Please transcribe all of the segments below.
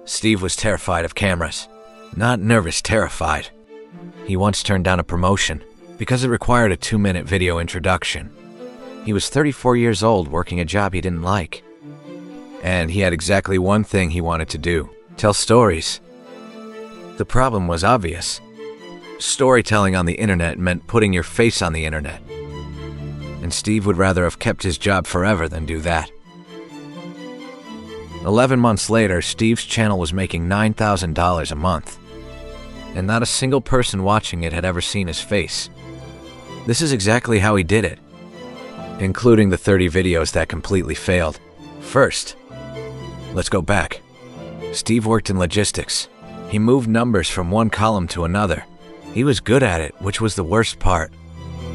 Steve was terrified of cameras. Not nervous, terrified. He once turned down a promotion because it required a 2-minute video introduction. He was 34 years old working a job he didn't like. And he had exactly one thing he wanted to do: tell stories. The problem was obvious. Storytelling on the internet meant putting your face on the internet. And Steve would rather have kept his job forever than do that. 11 months later, Steve's channel was making $9,000 a month. And not a single person watching it had ever seen his face. This is exactly how he did it, including the 30 videos that completely failed. First, let's go back. Steve worked in logistics. He moved numbers from one column to another. He was good at it, which was the worst part.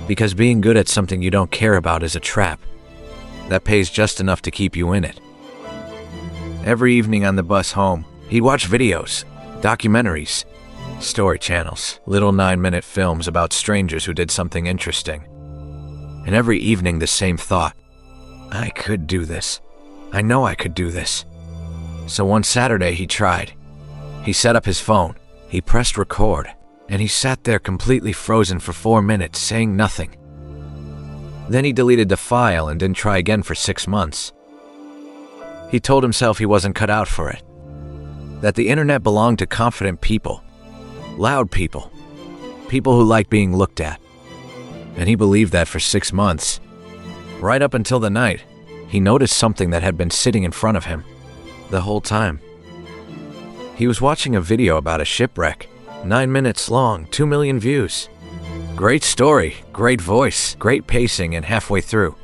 Because being good at something you don't care about is a trap that pays just enough to keep you in it. Every evening on the bus home, he'd watch videos, documentaries, story channels, little 9-minute films about strangers who did something interesting. And every evening the same thought: I could do this. I know I could do this. So one Saturday he tried. He set up his phone, he pressed record, and he sat there completely frozen for 4 minutes, saying nothing. Then he deleted the file and didn't try again for 6 months. He told himself he wasn't cut out for it, that the internet belonged to confident people, loud people, people who like being looked at. And he believed that for 6 months. Right up until the night, he noticed something that had been sitting in front of him the whole time. He was watching a video about a shipwreck, 9 minutes long, 2 million views. Great story, great voice, great pacing, and halfway through,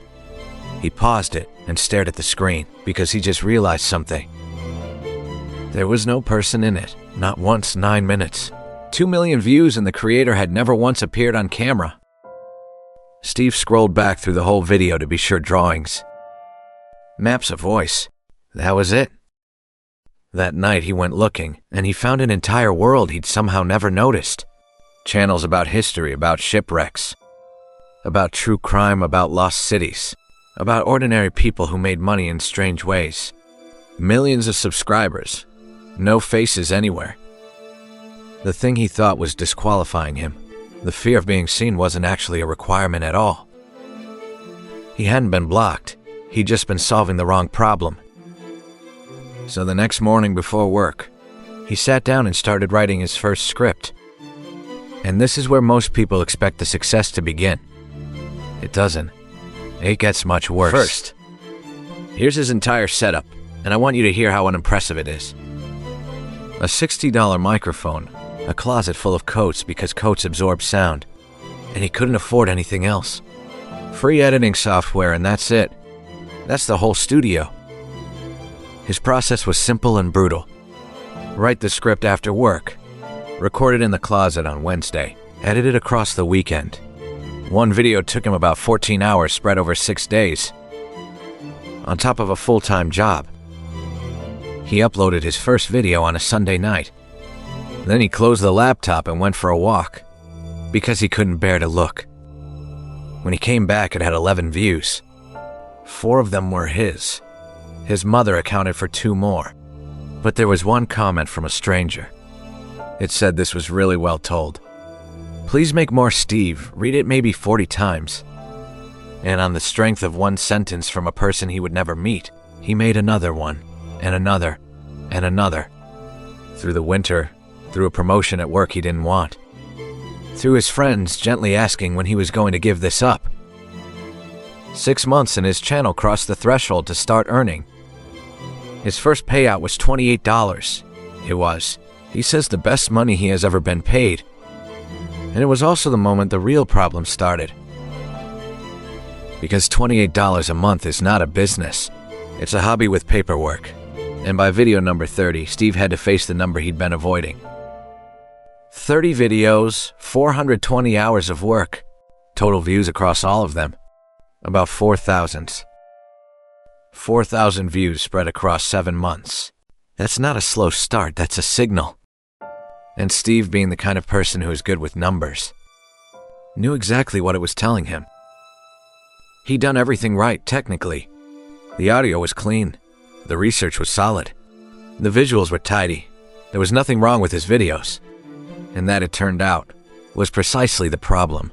he paused it and stared at the screen because he just realized something. There was no person in it, not once. 9 minutes. 2 million views, and the creator had never once appeared on camera. Steve scrolled back through the whole video to be sure drawings, maps, a voice. That was it. That night he went looking, and he found an entire world he'd somehow never noticed. Channels about history, about shipwrecks, about true crime, about lost cities, about ordinary people who made money in strange ways. Millions of subscribers, no faces anywhere. The thing he thought was disqualifying him, the fear of being seen, wasn't actually a requirement at all. He hadn't been blocked, he'd just been solving the wrong problem. So the next morning before work, he sat down and started writing his first script. And this is where most people expect the success to begin. It doesn't. It gets much worse. First, here's his entire setup, and I want you to hear how unimpressive it is. A $60 microphone, a closet full of coats because coats absorb sound, and he couldn't afford anything else. Free editing software, and that's it. That's the whole studio. His process was simple and brutal. Write the script after work, record it in the closet on Wednesday, edit it across the weekend. One video took him about 14 hours spread over 6 days, on top of a full-time job. He uploaded his first video on a Sunday night. Then he closed the laptop and went for a walk, because he couldn't bear to look. When he came back, it had 11 views. 4 of them were his. His mother accounted for 2 more. But there was one comment from a stranger. It said this was really well told. Please make more, Steve. Read it maybe 40 times. And on the strength of one sentence from a person he would never meet, he made another one, and another, and another. Through the winter, through a promotion at work he didn't want. Through his friends gently asking when he was going to give this up. 6 months and his channel crossed the threshold to start earning. His first payout was $28. It was, he says, the best money he has ever been paid. And it was also the moment the real problem started. Because $28 a month is not a business. It's a hobby with paperwork. And by video number 30, Steve had to face the number he'd been avoiding. 30 videos, 420 hours of work. Total views across all of them, about 4,000. 4,000 views spread across 7 months. That's not a slow start, that's a signal. And Steve, being the kind of person who is good with numbers, knew exactly what it was telling him. He'd done everything right, technically. The audio was clean. The research was solid. The visuals were tidy. There was nothing wrong with his videos. And that, it turned out, was precisely the problem.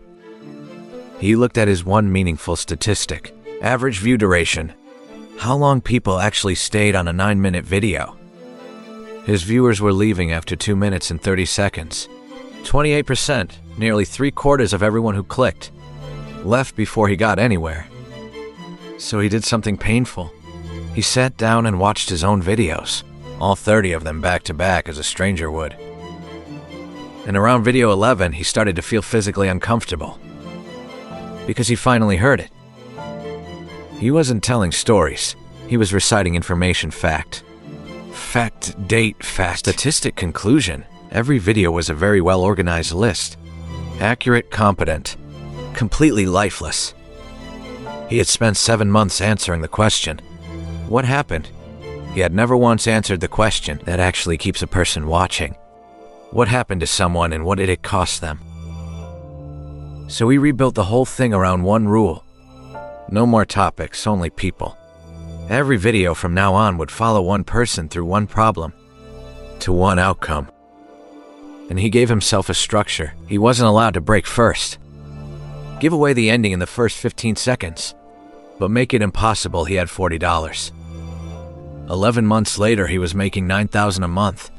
He looked at his one meaningful statistic: average view duration. How long people actually stayed on a 9-minute video. His viewers were leaving after 2 minutes and 30 seconds. 28%, nearly 3/4 of everyone who clicked, left before he got anywhere. So he did something painful. He sat down and watched his own videos, all 30 of them back to back as a stranger would. And around video 11, he started to feel physically uncomfortable, because he finally heard it. He wasn't telling stories. He was reciting information fact. Fact, date, fact, statistic, conclusion. Every video was a very well-organized list. Accurate, competent, completely lifeless. He had spent 7 months answering the question, what happened? He had never once answered the question that actually keeps a person watching. What happened to someone and what did it cost them? So he rebuilt the whole thing around one rule. No more topics, only people. Every video from now on would follow one person through one problem, to one outcome. And he gave himself a structure. He wasn't allowed to break first. Give away the ending in the first 15 seconds, but make it impossible. He had $40. 11 months later, he was making $9,000 a month.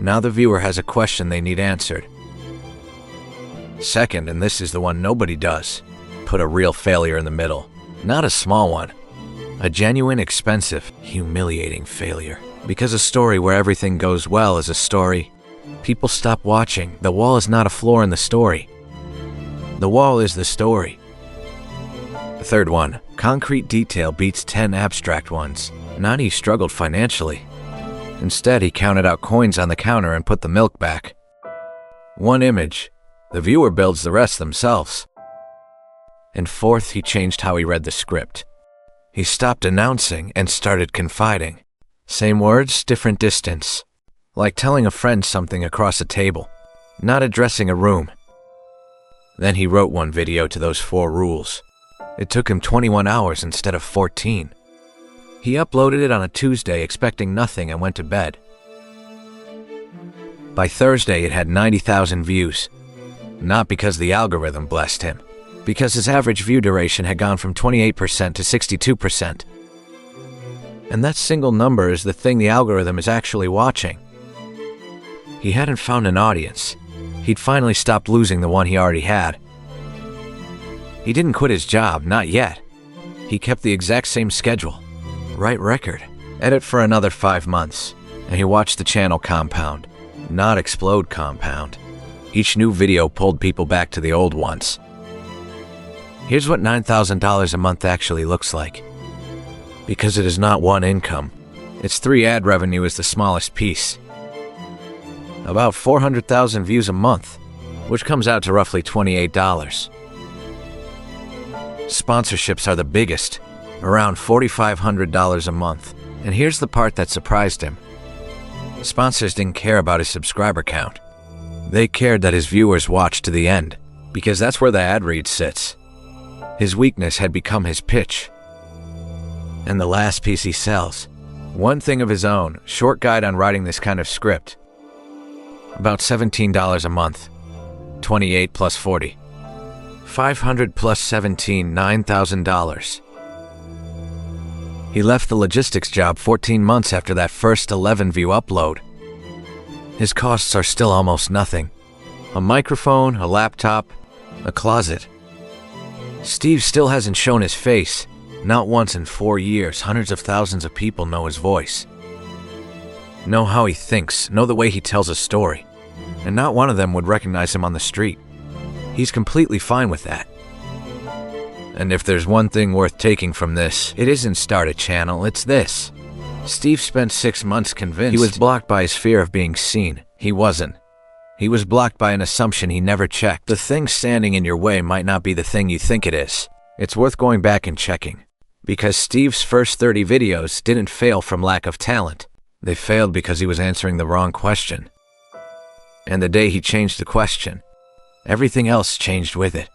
Now the viewer has a question they need answered. Second, and this is the one nobody does, put a real failure in the middle. Not a small one. A genuine, expensive, humiliating failure. Because a story where everything goes well is a story people stop watching. The wall is not a floor in the story. The wall is the story. The third one, concrete detail beats 10 abstract ones. Not he struggled financially. Instead, he counted out coins on the counter and put the milk back. One image. The viewer builds the rest themselves. And fourth, he changed how he read the script. He stopped announcing and started confiding. Same words, different distance. Like telling a friend something across a table, not addressing a room. Then he wrote one video to those 4 rules. It took him 21 hours instead of 14. He uploaded it on a Tuesday expecting nothing and went to bed. By Thursday, it had 90,000 views. Not because the algorithm blessed him, because his average view duration had gone from 28% to 62%. And that single number is the thing the algorithm is actually watching. He hadn't found an audience. He'd finally stopped losing the one he already had. He didn't quit his job, not yet. He kept the exact same schedule. Write record, edit for another 5 months, and he watched the channel compound, not explode compound. Each new video pulled people back to the old ones. Here's what $9,000 a month actually looks like. Because it is not one income. Its 3 ad revenue is the smallest piece. About 400,000 views a month, which comes out to roughly $28. Sponsorships are the biggest, around $4,500 a month. And here's the part that surprised him. Sponsors didn't care about his subscriber count. They cared that his viewers watched to the end, because that's where the ad read sits. His weakness had become his pitch. And the last piece he sells, one thing of his own, short guide on writing this kind of script. About $17 a month, 28 plus 40. 500 plus 17, $9,000. He left the logistics job 14 months after that first 11-view upload. His costs are still almost nothing. A microphone, a laptop, a closet. Steve still hasn't shown his face. Not once in 4 years. Hundreds of thousands of people know his voice. Know how he thinks, know the way he tells a story. And not one of them would recognize him on the street. He's completely fine with that. And if there's one thing worth taking from this, it isn't start a channel, it's this. Steve spent 6 months convinced he was blocked by his fear of being seen. He wasn't. He was blocked by an assumption he never checked. The thing standing in your way might not be the thing you think it is. It's worth going back and checking. Because Steve's first 30 videos didn't fail from lack of talent. They failed because he was answering the wrong question. And the day he changed the question, everything else changed with it.